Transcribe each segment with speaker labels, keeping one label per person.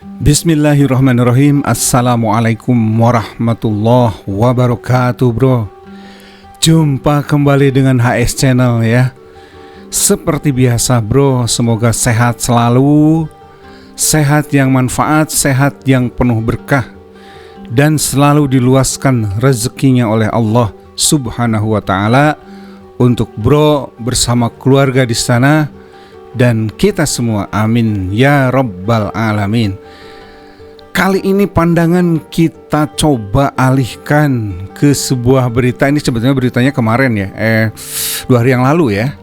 Speaker 1: Bismillahirrahmanirrahim. Assalamualaikum warahmatullahi wabarakatuh, bro. Jumpa kembali dengan HS Channel ya. Seperti biasa, bro, semoga sehat selalu, sehat yang manfaat, sehat yang penuh berkah, dan selalu diluaskan rezekinya oleh Allah Subhanahu wa ta'ala untuk bro bersama keluarga di sana dan kita semua, amin ya rabbal alamin. Kali ini pandangan kita coba alihkan ke sebuah berita. Ini sebetulnya beritanya kemarin ya, 2 hari yang lalu ya.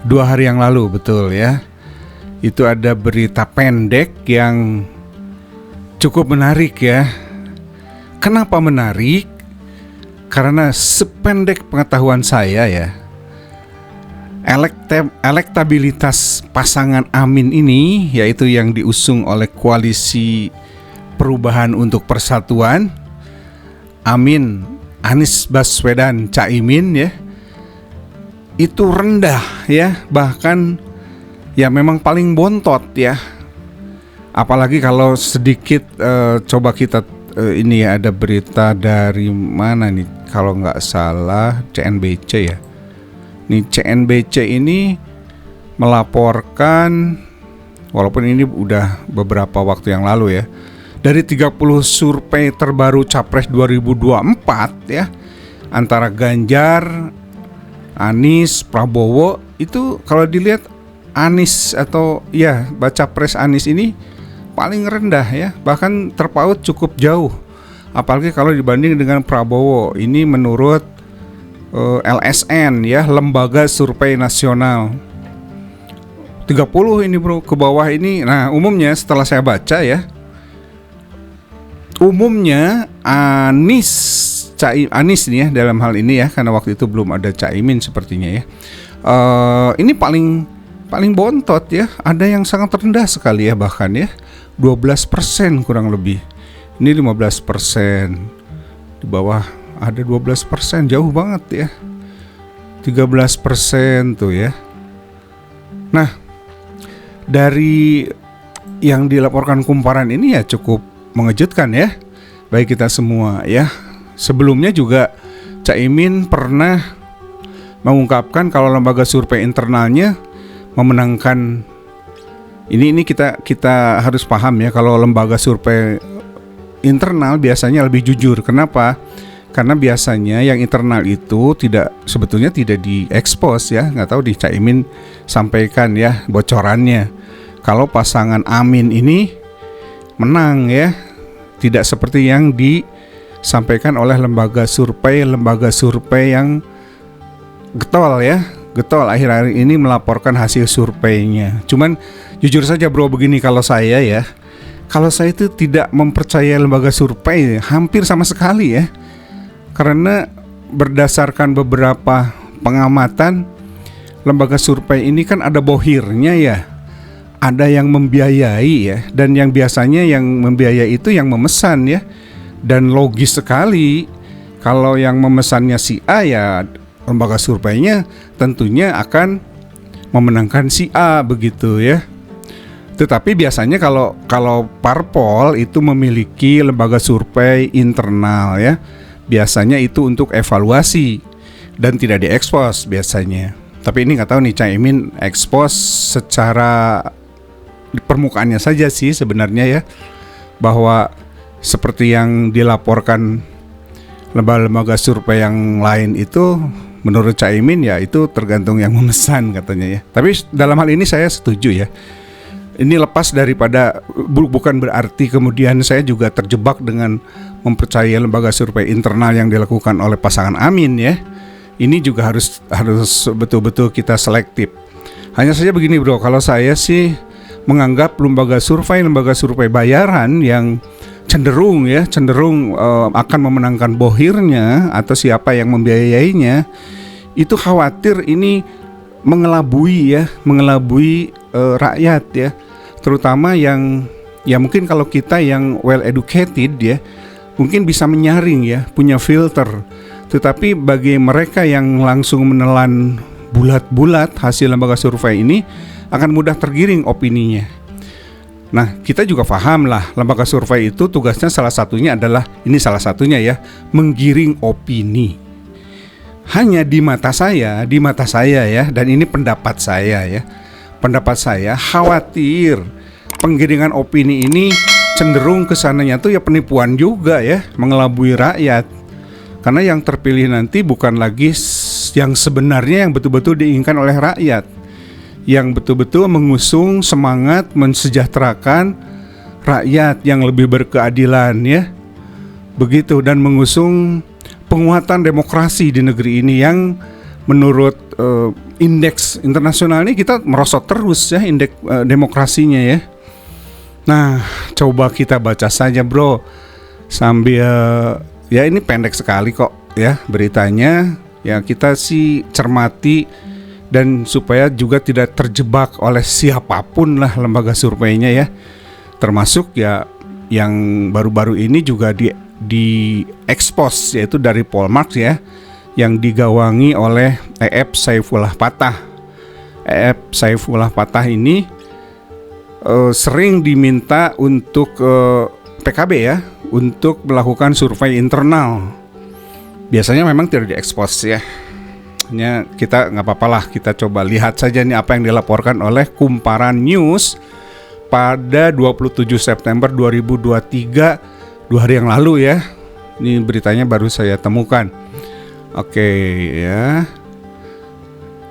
Speaker 1: 2 hari yang lalu, betul ya. Itu ada berita pendek yang cukup menarik ya. Kenapa menarik? Karena sependek pengetahuan saya ya, elektabilitas pasangan Amin ini, yaitu yang diusung oleh Koalisi Perubahan untuk Persatuan, Amin, Anies Baswedan, Caimin ya, itu rendah ya, bahkan ya memang paling bontot ya. Apalagi kalau sedikit coba kita ini ya, ada berita dari mana nih, kalau nggak salah CNBC ya. Nih CNBC ini melaporkan, walaupun ini udah beberapa waktu yang lalu ya, dari 30 survei terbaru Capres 2024 ya, antara Ganjar, Anies, Prabowo, itu kalau dilihat Anies atau ya baca pres Anies ini paling rendah ya, bahkan terpaut cukup jauh. Apalagi kalau dibanding dengan Prabowo, ini menurut LSN ya, Lembaga Survei Nasional. 30 ini bro, ke bawah ini. Nah umumnya setelah saya baca ya, umumnya Anies nih ya dalam hal ini ya, karena waktu itu belum ada Caimin sepertinya ya. Ini paling bontot ya, ada yang sangat rendah sekali ya, bahkan ya 12% kurang lebih. Ini 15%, di bawah ada 12%, jauh banget ya. 13% tuh ya. Nah, dari yang dilaporkan kumparan ini ya cukup mengejutkan ya, bagi kita semua ya. Sebelumnya juga Caimin pernah mengungkapkan kalau lembaga survei internalnya memenangkan. Ini kita harus paham ya, kalau lembaga survei internal biasanya lebih jujur. Kenapa? Karena biasanya yang internal itu sebetulnya tidak diekspos ya, nggak tahu di Caimin sampaikan ya bocorannya. Kalau pasangan Amin ini menang ya, tidak seperti yang disampaikan oleh lembaga survei yang getol ya, getol akhir-akhir ini melaporkan hasil surveinya. Cuman jujur saja bro, begini, kalau saya itu tidak mempercayai lembaga survei hampir sama sekali ya. Karena berdasarkan beberapa pengamatan, lembaga survei ini kan ada bohirnya ya, ada yang membiayai ya, dan yang biasanya yang membiayai itu yang memesan ya. Dan logis sekali, kalau yang memesannya si A ya lembaga surveinya tentunya akan memenangkan si A, begitu ya. Tetapi biasanya kalau parpol itu memiliki lembaga survei internal ya, biasanya itu untuk evaluasi dan tidak diekspos biasanya. Tapi ini nggak tahu nih, Caimin ekspos secara di permukaannya saja sih sebenarnya ya, bahwa seperti yang dilaporkan lembaga survei yang lain itu, menurut Caimin ya itu tergantung yang memesan katanya ya. Tapi dalam hal ini saya setuju ya. Ini lepas daripada, bukan berarti kemudian saya juga terjebak dengan mempercayai lembaga survei internal yang dilakukan oleh pasangan Amin ya. Ini juga harus betul-betul kita selektif. Hanya saja begini bro, kalau saya sih menganggap lembaga survei bayaran yang cenderung akan memenangkan bohirnya atau siapa yang membiayainya, itu khawatir ini mengelabui rakyat ya, terutama yang ya mungkin kalau kita yang well educated ya, mungkin bisa menyaring ya, punya filter. Tetapi bagi mereka yang langsung menelan bulat-bulat hasil lembaga survei ini, akan mudah tergiring opininya. Nah, kita juga paham lah, lembaga survei itu tugasnya salah satunya adalah, ini salah satunya ya, menggiring opini. Hanya di mata saya ya, dan ini pendapat saya ya, pendapat saya khawatir penggiringan opini ini cenderung kesananya tuh ya penipuan juga ya, mengelabui rakyat. Karena yang terpilih nanti bukan lagi yang sebenarnya yang betul-betul diinginkan oleh rakyat, yang betul-betul mengusung semangat mensejahterakan rakyat yang lebih berkeadilan ya, begitu, dan mengusung penguatan demokrasi di negeri ini yang menurut indeks internasional ini kita merosot terus ya, indeks demokrasinya ya. Nah, coba kita baca saja bro, sambil ya ini pendek sekali kok ya beritanya, ya kita sih cermati dan supaya juga tidak terjebak oleh siapapun lah lembaga surveinya ya, termasuk ya yang baru-baru ini juga di expose, yaitu dari Polmark ya, yang digawangi oleh E.F. Saifullah Patah. E.F. Saifullah Patah ini sering diminta untuk PKB ya, untuk melakukan survei internal. Biasanya memang tidak diekspos ya. Hanya kita nggak apa-apa lah, kita coba lihat saja nih apa yang dilaporkan oleh Kumparan News pada 27 September 2023, 2 hari yang lalu ya. Ini beritanya baru saya temukan. Oke ya,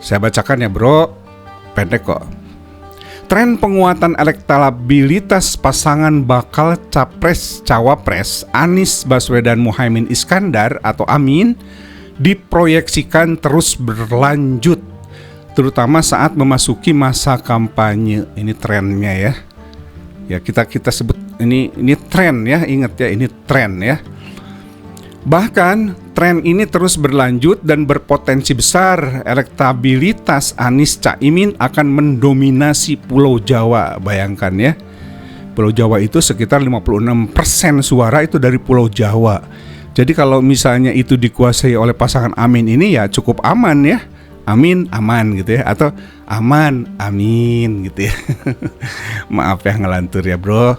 Speaker 1: saya bacakan ya bro, pendek kok. Tren penguatan elektabilitas pasangan bakal capres-cawapres Anies Baswedan Muhaimin Iskandar atau Amin diproyeksikan terus berlanjut, terutama saat memasuki masa kampanye. Ini trennya ya. Ya kita sebut ini tren ya, ingat ya, ini tren ya. Bahkan tren ini terus berlanjut dan berpotensi besar elektabilitas Anies Caimin akan mendominasi Pulau Jawa. Bayangkan ya, Pulau Jawa itu sekitar 56% suara itu dari Pulau Jawa. Jadi kalau misalnya itu dikuasai oleh pasangan Amin ini ya cukup aman ya. Amin aman gitu ya, atau aman amin gitu ya. Maaf ya ngelantur ya bro.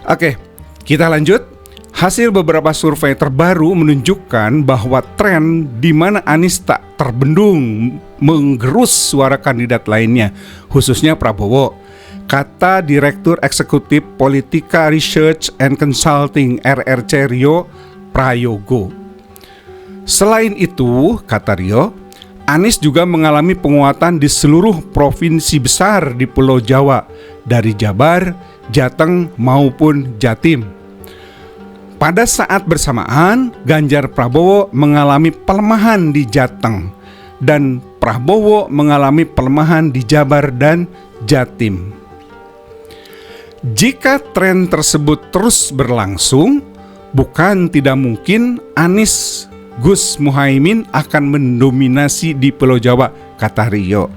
Speaker 1: Oke, kita lanjut. Hasil beberapa survei terbaru menunjukkan bahwa tren di mana Anies tak terbendung menggerus suara kandidat lainnya, khususnya Prabowo, kata Direktur Eksekutif Politika Research and Consulting RRC Rio Prayogo. Selain itu, kata Rio, Anies juga mengalami penguatan di seluruh provinsi besar di Pulau Jawa, dari Jabar, Jateng maupun Jatim. Pada saat bersamaan, Ganjar Prabowo mengalami pelemahan di Jateng dan Prabowo mengalami pelemahan di Jabar dan Jatim. Jika tren tersebut terus berlangsung, bukan tidak mungkin Anies Gus Muhaimin akan mendominasi di Pulau Jawa, kata Rio.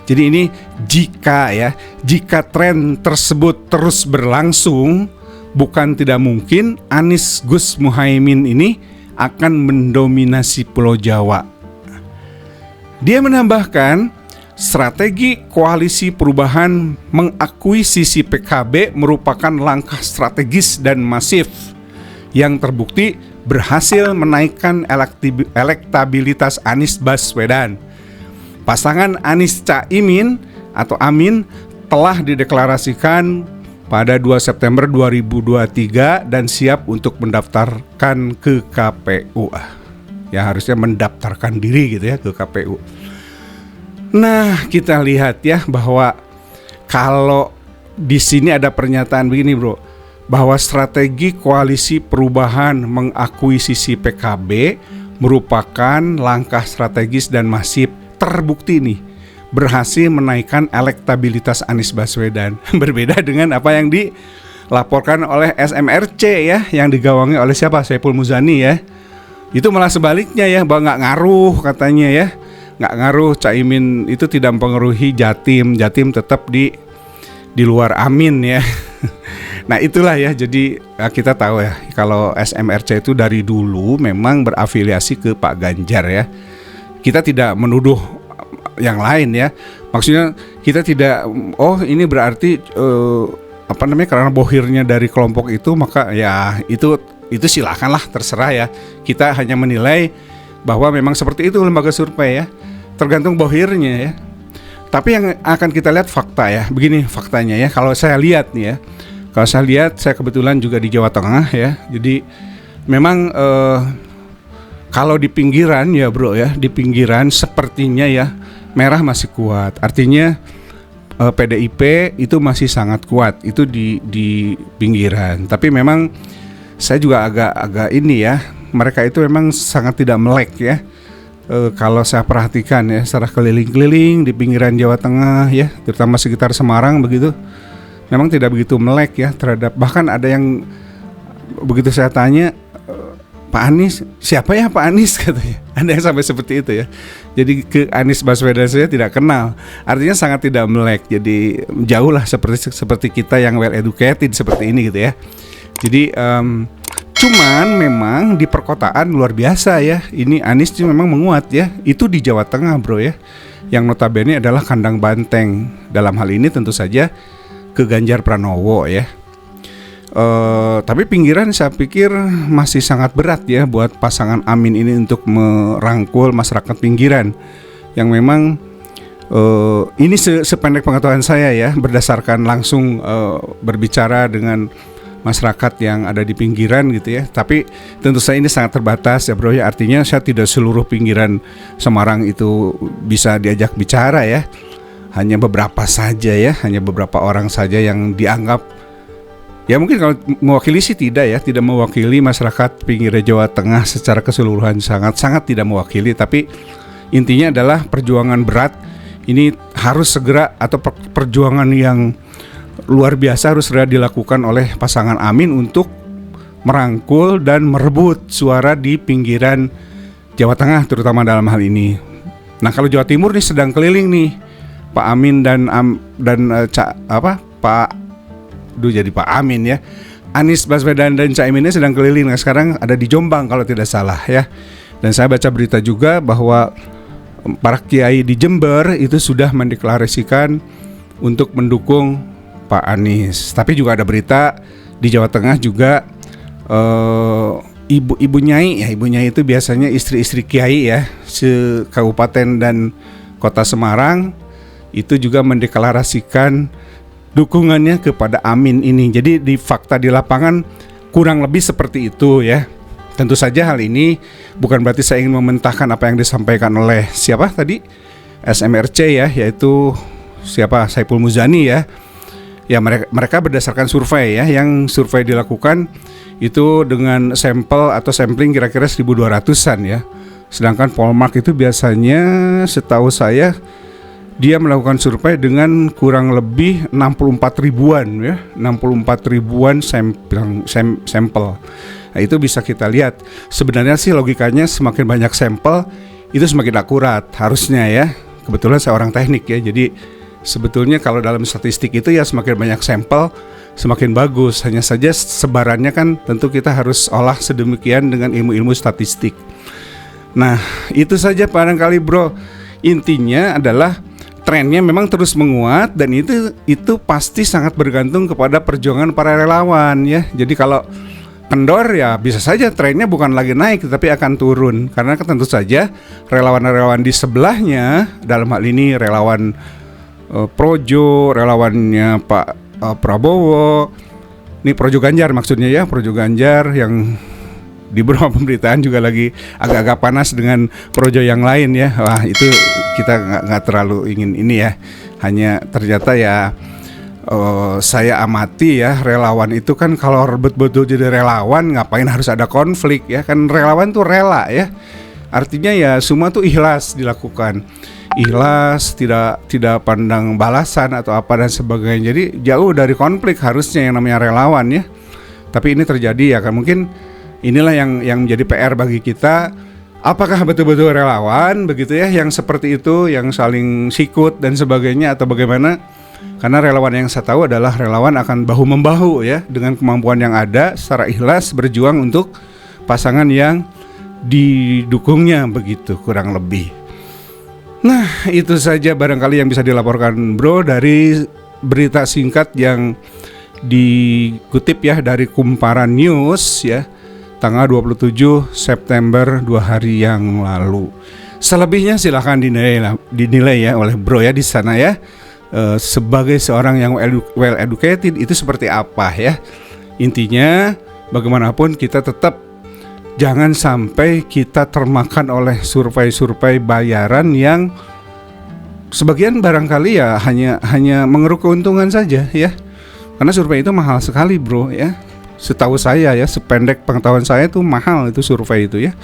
Speaker 1: Jadi ini jika tren tersebut terus berlangsung, bukan tidak mungkin Anies Gus Muhaimin ini akan mendominasi Pulau Jawa. Dia menambahkan, strategi koalisi perubahan mengakuisisi PKB merupakan langkah strategis dan masif yang terbukti berhasil menaikkan elektabilitas Anies Baswedan. Pasangan Anies Caimin atau Amin telah dideklarasikan pada 2 September 2023 dan siap untuk mendaftarkan ke KPU. Ya harusnya mendaftarkan diri gitu ya ke KPU. Nah, kita lihat ya bahwa kalau di sini ada pernyataan begini bro, bahwa strategi koalisi perubahan mengakuisisi PKB merupakan langkah strategis dan masif, terbukti nih berhasil menaikkan elektabilitas Anies Baswedan. Berbeda dengan apa yang dilaporkan oleh SMRC ya, yang digawangi oleh siapa? Saiful Muzani ya. Itu malah sebaliknya ya, bahwa nggak ngaruh katanya ya, nggak ngaruh, Caimin itu tidak mempengaruhi Jatim tetap di luar Amin ya. Nah itulah ya, jadi kita tahu ya kalau SMRC itu dari dulu memang berafiliasi ke Pak Ganjar ya. Kita tidak menuduh yang lain ya, maksudnya kita tidak ini berarti karena bohirnya dari kelompok itu, maka ya itu silakanlah, terserah ya. Kita hanya menilai bahwa memang seperti itu lembaga survei ya, tergantung bohirnya ya. Tapi yang akan kita lihat fakta ya, begini faktanya ya. Kalau saya lihat nih ya, saya kebetulan juga di Jawa Tengah ya. Jadi memang kalau di pinggiran ya bro ya, di pinggiran sepertinya ya merah masih kuat. Artinya PDIP itu masih sangat kuat itu di pinggiran. Tapi memang saya juga agak ini ya, mereka itu memang sangat tidak melek ya. Kalau saya perhatikan ya secara keliling-keliling di pinggiran Jawa Tengah ya, terutama sekitar Semarang begitu, memang tidak begitu melek ya terhadap, bahkan ada yang begitu saya tanya, Pak Anies, siapa ya Pak Anies katanya. Ada yang sampai seperti itu ya. Jadi ke Anies Baswedan saya tidak kenal. Artinya sangat tidak melek. Jadi jauh lah seperti kita yang well educated seperti ini gitu ya. Jadi cuman memang di perkotaan luar biasa ya. Ini Anies memang menguat ya. Itu di Jawa Tengah bro ya. Yang notabene adalah kandang banteng. Dalam hal ini tentu saja ke Ganjar Pranowo ya. Tapi pinggiran saya pikir masih sangat berat ya buat pasangan Amin ini untuk merangkul masyarakat pinggiran yang memang ini sependek pengetahuan saya ya, berdasarkan langsung berbicara dengan masyarakat yang ada di pinggiran gitu ya. Tapi tentu saja ini sangat terbatas ya bro ya, artinya saya tidak seluruh pinggiran Semarang itu bisa diajak bicara ya. Hanya beberapa saja ya, hanya beberapa orang saja yang dianggap ya, mungkin kalau mewakili sih tidak mewakili masyarakat pinggir Jawa Tengah secara keseluruhan, sangat tidak mewakili. Tapi intinya adalah perjuangan berat ini harus segera, atau perjuangan yang luar biasa harus segera dilakukan oleh pasangan Amin untuk merangkul dan merebut suara di pinggiran Jawa Tengah terutama dalam hal ini. Nah kalau Jawa Timur nih sedang keliling nih Pak Amin dan Pak Amin ya, Anies Baswedan dan Caimin sedang keliling. Nah sekarang ada di Jombang kalau tidak salah ya. Dan saya baca berita juga bahwa para kiai di Jember itu sudah mendeklarasikan untuk mendukung Pak Anies. Tapi juga ada berita di Jawa Tengah juga ibu nyai itu biasanya istri-istri kiai ya, se-kabupaten dan kota Semarang itu juga mendeklarasikan dukungannya kepada Amin ini. Jadi di fakta di lapangan kurang lebih seperti itu ya. Tentu saja hal ini bukan berarti saya ingin mementahkan apa yang disampaikan oleh siapa tadi, SMRC ya, yaitu siapa, Saiful Muzani ya. Ya mereka berdasarkan survei ya, yang survei dilakukan itu dengan sampel atau sampling kira-kira 1.200-an ya. Sedangkan Polmark itu biasanya setahu saya dia melakukan survei dengan kurang lebih 64 ribuan ya, 64 ribuan sampel. Nah, itu bisa kita lihat. Sebenarnya sih logikanya semakin banyak sampel itu semakin akurat harusnya ya. Kebetulan saya orang teknik ya, jadi sebetulnya kalau dalam statistik itu ya semakin banyak sampel semakin bagus. Hanya saja sebarannya kan tentu kita harus olah sedemikian dengan ilmu-ilmu statistik. Nah, itu saja barangkali bro. Intinya adalah trennya memang terus menguat, dan itu pasti sangat bergantung kepada perjuangan para relawan ya. Jadi kalau kendor ya bisa saja trennya bukan lagi naik tetapi akan turun, karena tentu saja relawan-relawan di sebelahnya, dalam hal ini relawan Projo, relawannya Pak Prabowo, ini Projo Ganjar maksudnya ya, Projo Ganjar yang di beberapa pemberitaan juga lagi agak-agak panas dengan projo yang lain ya. Wah itu kita nggak terlalu ingin ini ya. Hanya ternyata ya saya amati ya, relawan itu kan kalau betul-betul jadi relawan ngapain harus ada konflik ya. Kan relawan tuh rela ya. Artinya ya semua tuh ikhlas dilakukan. Ikhlas, tidak pandang balasan atau apa dan sebagainya. Jadi jauh dari konflik harusnya yang namanya relawan ya. Tapi ini terjadi ya kan, mungkin inilah yang menjadi PR bagi kita. Apakah betul-betul relawan begitu ya, yang seperti itu, yang saling sikut dan sebagainya, atau bagaimana? Karena relawan yang saya tahu adalah relawan akan bahu-membahu ya, dengan kemampuan yang ada, secara ikhlas berjuang untuk pasangan yang didukungnya begitu kurang lebih. Nah itu saja barangkali yang bisa dilaporkan bro dari berita singkat yang dikutip ya dari Kumparan News ya, tanggal 27 September 2 hari yang lalu. Selebihnya silahkan dinilai ya oleh bro ya di sana ya. Sebagai seorang yang well educated itu seperti apa ya. Intinya bagaimanapun kita tetap jangan sampai kita termakan oleh survei-survei bayaran yang sebagian barangkali ya hanya mengeruk keuntungan saja ya. Karena survei itu mahal sekali bro ya. Setahu saya ya, sependek pengetahuan saya itu mahal itu survei itu ya.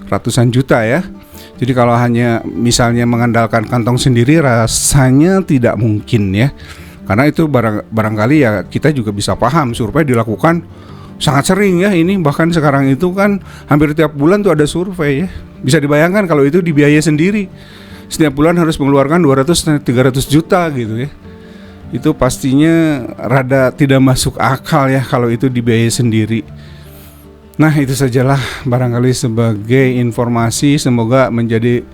Speaker 1: Ratusan juta ya. Jadi kalau hanya misalnya mengandalkan kantong sendiri rasanya tidak mungkin ya. Karena itu barangkali ya kita juga bisa paham survei dilakukan sangat sering ya ini. Bahkan sekarang itu kan hampir tiap bulan tuh ada survei ya. Bisa dibayangkan kalau itu dibiayai sendiri. Setiap bulan harus mengeluarkan 200-300 juta gitu ya. Itu pastinya rada tidak masuk akal ya kalau itu dibiayai sendiri. Nah itu sajalah barangkali sebagai informasi, semoga menjadi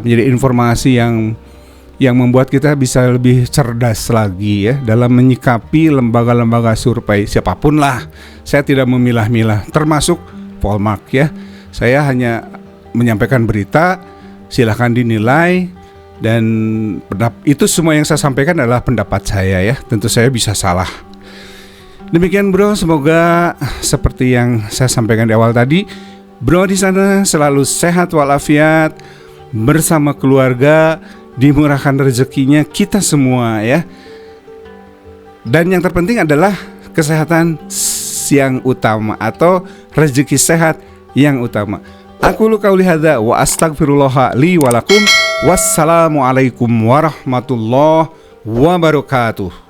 Speaker 1: informasi yang membuat kita bisa lebih cerdas lagi ya dalam menyikapi lembaga-lembaga survei siapapun lah. Saya tidak memilah-milah, termasuk Polmark ya. Saya hanya menyampaikan berita, silahkan dinilai, dan itu semua yang saya sampaikan adalah pendapat saya ya. Tentu saya bisa salah. Demikian bro, semoga seperti yang saya sampaikan di awal tadi, bro di sana selalu sehat walafiat, bersama keluarga, dimurahkan rezekinya kita semua ya. Dan yang terpenting adalah kesehatan yang utama atau rezeki sehat yang utama. Aku qauli hadza wa astaghfirullah li wa lakum. Wassalamualaikum warahmatullahi wabarakatuh.